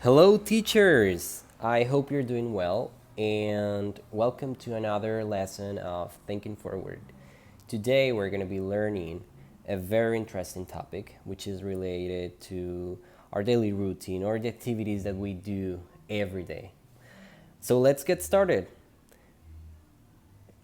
Hello, teachers! I hope you're doing well, and welcome to another lesson of Thinking Forward. Today, we're going to be learning a very interesting topic, which is related to our daily routine or the activities that we do every day. So, let's get started.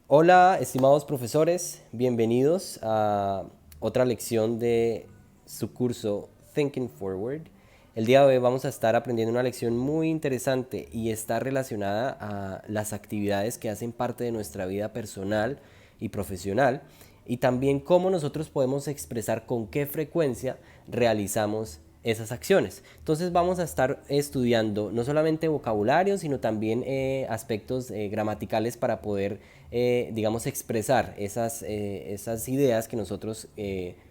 Hola, estimados profesores, bienvenidos a otra lección de su curso Thinking Forward. El día de hoy vamos a estar aprendiendo una lección muy interesante y está relacionada a las actividades que hacen parte de nuestra vida personal y profesional y también cómo nosotros podemos expresar con qué frecuencia realizamos esas acciones. Entonces vamos a estar estudiando no solamente vocabulario, sino también aspectos gramaticales para poder, digamos, expresar esas ideas que nosotros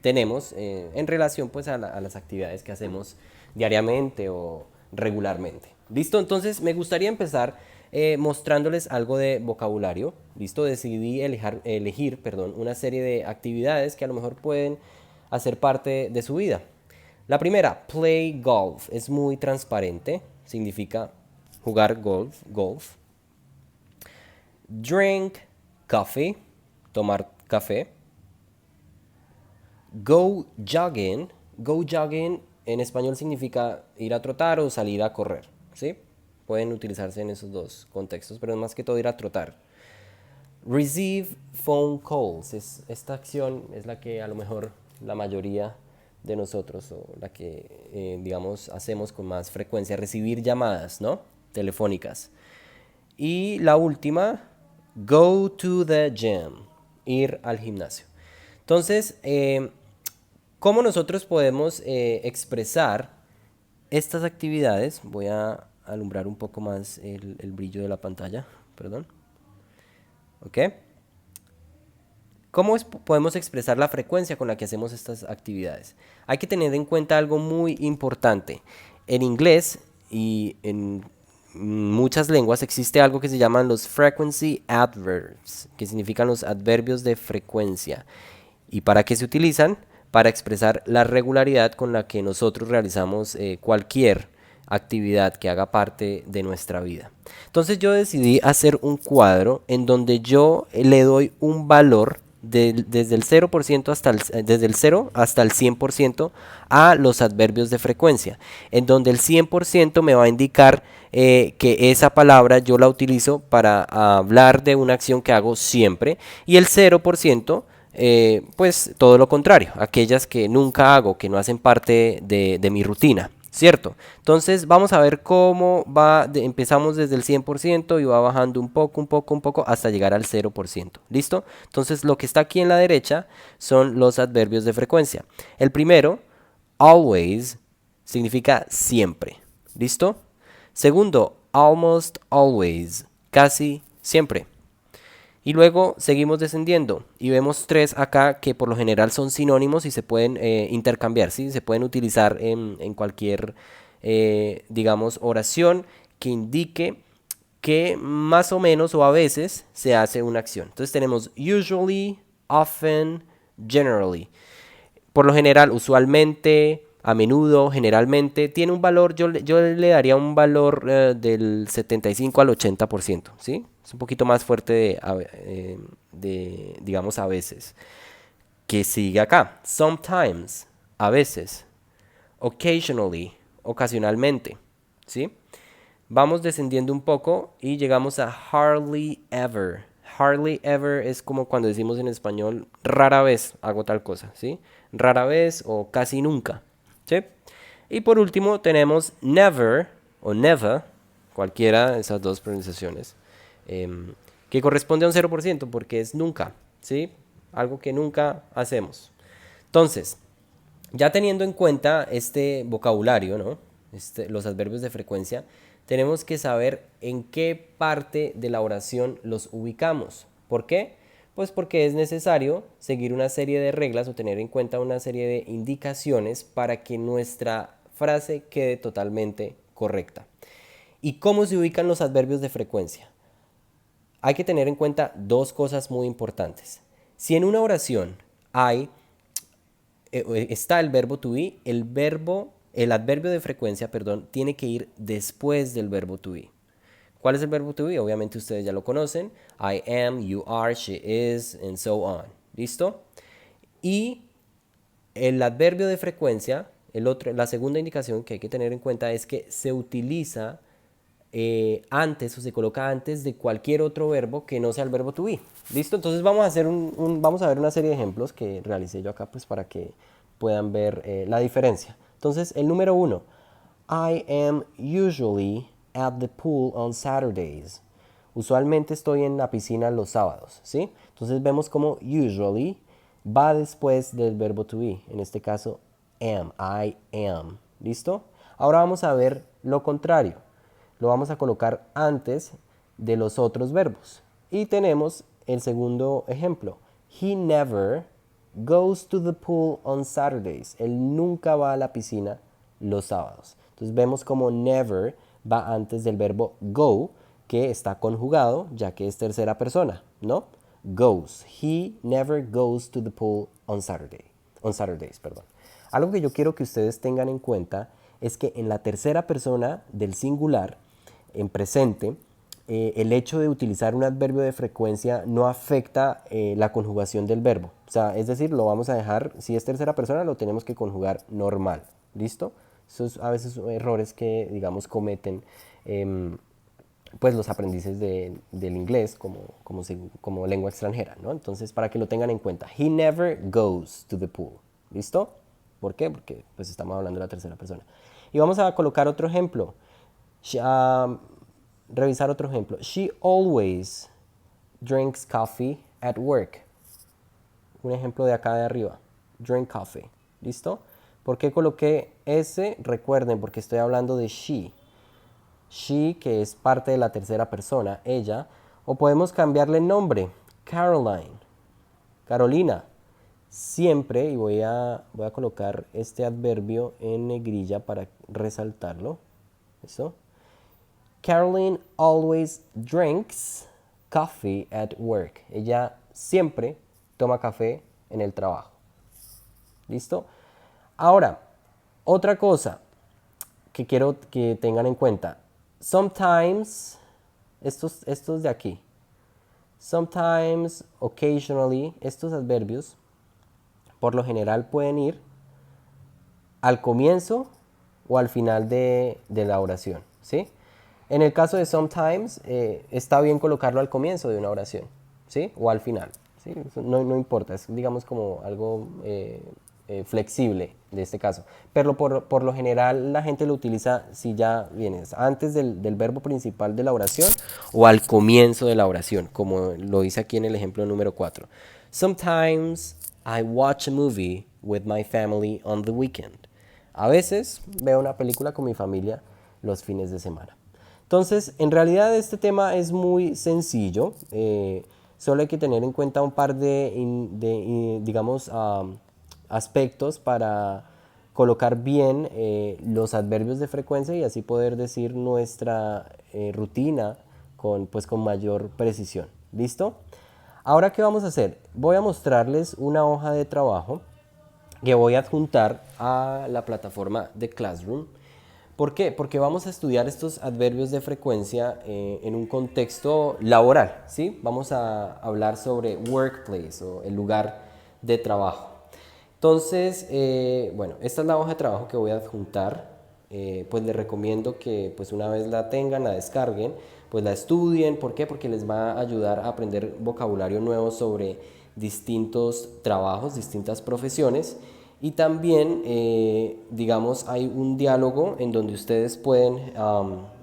tenemos en relación pues a las actividades que hacemos diariamente o regularmente. ¿Listo? Entonces me gustaría empezar mostrándoles algo de vocabulario. ¿Listo? Decidí elegir una serie de actividades que a lo mejor pueden hacer parte de su vida. La primera, play golf, es muy transparente, significa jugar golf. Drink coffee, tomar café. Go jogging en español significa ir a trotar o salir a correr, ¿sí? Pueden utilizarse en esos dos contextos, pero más que todo ir a trotar. Receive phone calls, esta acción es la que a lo mejor la mayoría de nosotros o la que digamos hacemos con más frecuencia, recibir llamadas, ¿no? Telefónicas. Y la última, go to the gym, ir al gimnasio. Entonces, ¿cómo nosotros podemos expresar estas actividades? Voy a alumbrar un poco más el brillo de la pantalla, perdón. ¿Ok? ¿Cómo podemos expresar la frecuencia con la que hacemos estas actividades? Hay que tener en cuenta algo muy importante. En inglés y en muchas lenguas existe algo que se llaman los frequency adverbs, que significan los adverbios de frecuencia. ¿Y para qué se utilizan? Para expresar la regularidad con la que nosotros realizamos cualquier actividad que haga parte de nuestra vida. Entonces yo decidí hacer un cuadro en donde yo le doy un valor desde el 0% desde el 0 hasta el 100% a los adverbios de frecuencia, en donde el 100% me va a indicar que esa palabra yo la utilizo para hablar de una acción que hago siempre, y el 0% pues todo lo contrario, aquellas que nunca hago, que no hacen parte de mi rutina, ¿cierto? Entonces vamos a ver cómo va, empezamos desde el 100% y va bajando un poco hasta llegar al 0%. ¿Listo? Entonces lo que está aquí en la derecha son los adverbios de frecuencia. El primero, always, significa siempre. ¿Listo? Segundo, almost always, casi siempre. Y luego seguimos descendiendo y vemos tres acá que por lo general son sinónimos y se pueden intercambiar, ¿sí? Se pueden utilizar en cualquier, digamos, oración que indique que más o menos o a veces se hace una acción. Entonces tenemos usually, often, generally. Por lo general, usualmente, a menudo, generalmente, tiene un valor, yo le daría un valor del 75 al 80%, ¿sí? Es un poquito más fuerte digamos, a veces. Que sigue acá. Sometimes, a veces. Occasionally, ocasionalmente, ¿sí? Vamos descendiendo un poco y llegamos a hardly ever. Hardly ever es como cuando decimos en español rara vez hago tal cosa, ¿sí? Rara vez o casi nunca, ¿sí? Y por último tenemos never o never, cualquiera de esas dos pronunciaciones, que corresponde a un 0% porque es nunca, ¿sí? Algo que nunca hacemos. Entonces, ya teniendo en cuenta este vocabulario, ¿no? Los adverbios de frecuencia, tenemos que saber en qué parte de la oración los ubicamos. ¿Por qué? Pues porque es necesario seguir una serie de reglas o tener en cuenta una serie de indicaciones para que nuestra frase quede totalmente correcta. ¿Y cómo se ubican los adverbios de frecuencia? Hay que tener en cuenta dos cosas muy importantes. Si en una oración está el verbo to be, el verbo el adverbio de frecuencia, perdón, tiene que ir después del verbo to be. ¿Cuál es el verbo to be? Obviamente ustedes ya lo conocen. I am, you are, she is, and so on. ¿Listo? Y el adverbio de frecuencia, la segunda indicación que hay que tener en cuenta es que se utiliza antes o se coloca antes de cualquier otro verbo que no sea el verbo to be. ¿Listo? Entonces vamos a hacer vamos a ver una serie de ejemplos que realicé yo acá pues para que puedan ver la diferencia. Entonces, el número 1. I am usually at the pool on Saturdays. Usualmente estoy en la piscina los sábados, ¿sí? Entonces vemos como usually va después del verbo to be. En este caso, am, I am. ¿Listo? Ahora vamos a ver lo contrario. Lo vamos a colocar antes de los otros verbos. Y tenemos el segundo ejemplo. He never goes to the pool on Saturdays. Él nunca va a la piscina los sábados. Entonces vemos como never va antes del verbo go, que está conjugado, ya que es tercera persona, ¿no? Goes. He never goes to the pool on Saturdays, perdón. Algo que yo quiero que ustedes tengan en cuenta es que en la tercera persona del singular, en presente, el hecho de utilizar un adverbio de frecuencia no afecta la conjugación del verbo. O sea, es decir, lo vamos a dejar, si es tercera persona, lo tenemos que conjugar normal. ¿Listo? Esos a veces son errores que, digamos, cometen pues los aprendices del inglés como lengua extranjera, ¿no? Entonces, para que lo tengan en cuenta. He never goes to the pool. ¿Listo? ¿Por qué? Porque pues estamos hablando de la tercera persona. Y vamos a colocar otro ejemplo. Revisar otro ejemplo. She always drinks coffee at work. Un ejemplo de acá de arriba. Drink coffee. ¿Listo? ¿Por qué coloqué ese? Recuerden, porque estoy hablando de she. She, que es parte de la tercera persona, ella. O podemos cambiarle el nombre. Caroline. Carolina. Siempre, y voy a colocar este adverbio en negrilla para resaltarlo. ¿Listo? Caroline always drinks coffee at work. Ella siempre toma café en el trabajo. ¿Listo? Ahora, otra cosa que quiero que tengan en cuenta. Sometimes, estos de aquí. Sometimes, occasionally, estos adverbios por lo general pueden ir al comienzo o al final de la oración, ¿sí? En el caso de sometimes, está bien colocarlo al comienzo de una oración, ¿sí? O al final, ¿sí? No importa, es digamos como algo flexible de este caso. Pero por lo general la gente lo utiliza si ya vienes antes del verbo principal de la oración o al comienzo de la oración, como lo hice aquí en el ejemplo número 4. Sometimes I watch a movie with my family on the weekend. A veces veo una película con mi familia los fines de semana. Entonces, en realidad este tema es muy sencillo. Solo hay que tener en cuenta un par digamos, aspectos para colocar bien los adverbios de frecuencia y así poder decir nuestra rutina pues, con mayor precisión. ¿Listo? Ahora, ¿qué vamos a hacer? Voy a mostrarles una hoja de trabajo que voy a adjuntar a la plataforma de Classroom. ¿Por qué? Porque vamos a estudiar estos adverbios de frecuencia en un contexto laboral, ¿sí? Vamos a hablar sobre workplace o el lugar de trabajo. Entonces, bueno, esta es la hoja de trabajo que voy a adjuntar. Pues les recomiendo que pues una vez la tengan, la descarguen, pues la estudien. ¿Por qué? Porque les va a ayudar a aprender vocabulario nuevo sobre distintos trabajos, distintas profesiones. Y también, digamos, hay un diálogo en donde ustedes pueden,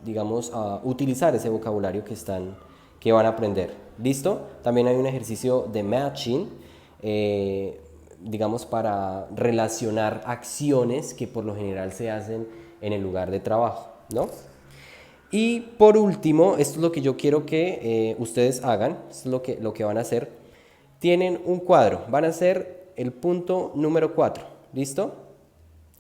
digamos, utilizar ese vocabulario que van a aprender. ¿Listo? También hay un ejercicio de matching, digamos, para relacionar acciones que por lo general se hacen en el lugar de trabajo, ¿no? Y por último, esto es lo que yo quiero que ustedes hagan, esto es lo que van a hacer. Tienen un cuadro, van a hacer el punto número 4, ¿listo?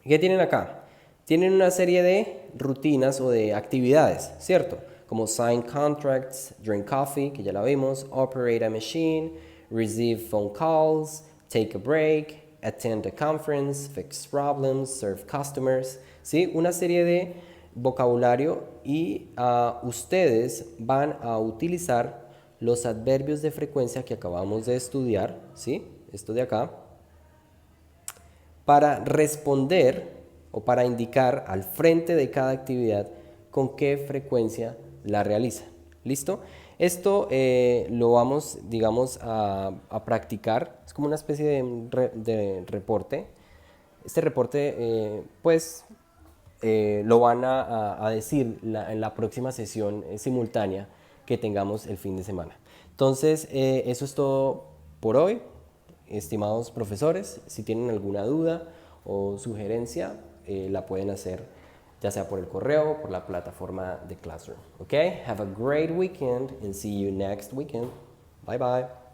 ¿Qué tienen acá? Tienen una serie de rutinas o de actividades, ¿cierto? Como sign contracts, drink coffee, que ya la vimos, operate a machine, receive phone calls, take a break, attend a conference, fix problems, serve customers, ¿sí? Una serie de vocabulario y ustedes van a utilizar los adverbios de frecuencia que acabamos de estudiar, ¿sí? Esto de acá, para responder o para indicar al frente de cada actividad con qué frecuencia la realiza. ¿Listo? Esto lo vamos, digamos, a practicar. Es como una especie de reporte. Este reporte, pues, lo van a decir en la próxima sesión simultánea que tengamos el fin de semana. Entonces, eso es todo por hoy. Estimados profesores, si tienen alguna duda o sugerencia, la pueden hacer ya sea por el correo o por la plataforma de Classroom. Okay? Have a great weekend and see you next weekend. Bye bye.